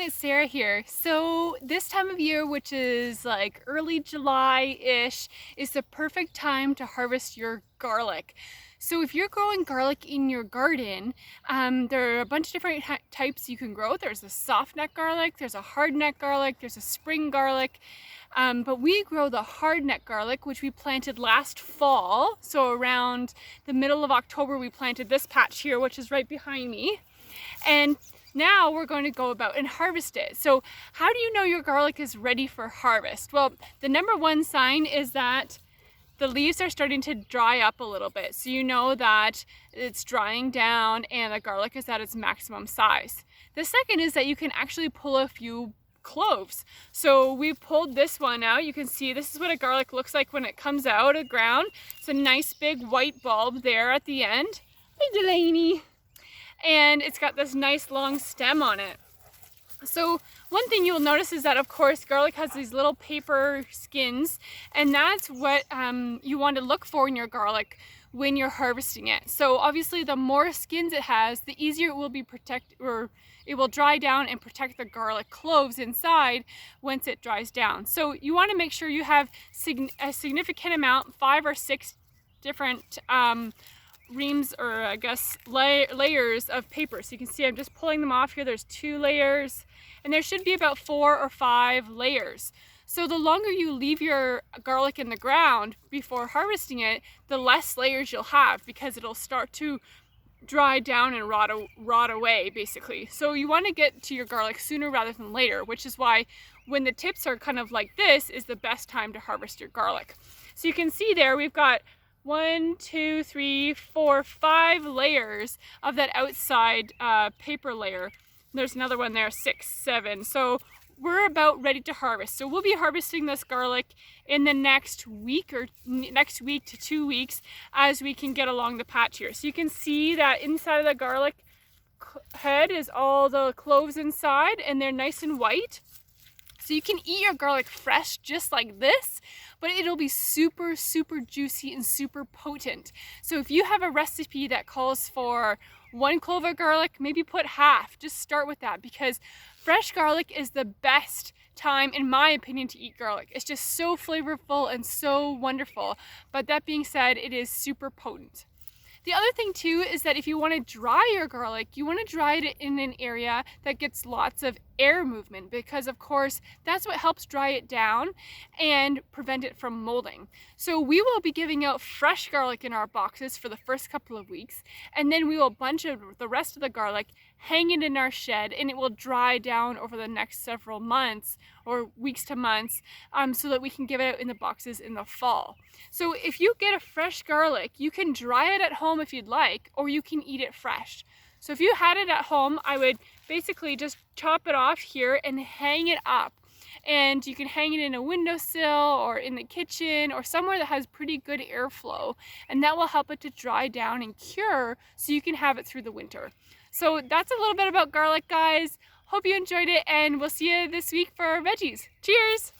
it's Sarah here. So this time of year, which is like early July-ish, is the perfect time to harvest your garlic. So if you're growing garlic in your garden, there are a bunch of different types you can grow. There's a soft neck garlic, there's a hard neck garlic, there's a spring garlic. But we grow the hard neck garlic, which we planted last fall. So around the middle of October, we planted this patch here, which is right behind me. And now we're going to go about and harvest it. So how do you know your garlic is ready for harvest? Well, the number one sign is that the leaves are starting to dry up a little bit. So you know that it's drying down and the garlic is at its maximum size. The second is that you can actually pull a few cloves. So we pulled this one out. You can see this is what a garlic looks like when it comes out of the ground. It's a nice big white bulb there at the end. Hey, Delaney. And it's got this nice long stem on it. So one thing you'll notice is that, of course, garlic has these little paper skins, and that's what you want to look for in your garlic when you're harvesting it. So obviously the more skins it has, the easier it will be it will dry down and protect the garlic cloves inside once it dries down. So you want to make sure you have a significant amount, 5 or 6 different reams, or I guess layers of paper. So you can see I'm just pulling them off here. There's 2 layers, and there should be about 4 or 5 layers. So the longer you leave your garlic in the ground before harvesting it, the less layers you'll have, because it'll start to dry down and rot away basically. So you want to get to your garlic sooner rather than later, which is why when the tips are kind of like this is the best time to harvest your garlic. So you can see there we've got 1, 2, 3, 4, 5 layers of that outside paper layer. There's another one there, 6, 7. So we're about ready to harvest. So we'll be harvesting this garlic in the next week, or next week to 2 weeks, as we can get along the patch here. So you can see that inside of the garlic head is all the cloves inside, and they're nice and white. So you can eat your garlic fresh just like this, but it'll be super, super juicy and super potent. So if you have a recipe that calls for 1 clove of garlic, maybe put half. Just start with that, because fresh garlic is the best time, in my opinion, to eat garlic. It's just so flavorful and so wonderful. But that being said, it is super potent. The other thing too is that if you want to dry your garlic, you want to dry it in an area that gets lots of air movement, because of course that's what helps dry it down and prevent it from molding. So we will be giving out fresh garlic in our boxes for the first couple of weeks, and then we will bunch the rest of the garlic, hang it in our shed, and it will dry down over the next several months or weeks to months, so that we can give it out in the boxes in the fall. So if you get a fresh garlic, you can dry it at home if you'd like, or you can eat it fresh. So if you had it at home, I would basically just chop it off here and hang it up. And you can hang it in a windowsill or in the kitchen or somewhere that has pretty good airflow, and that will help it to dry down and cure, so you can have it through the winter. So that's a little bit about garlic, guys. Hope you enjoyed it, and we'll see you this week for our veggies. Cheers!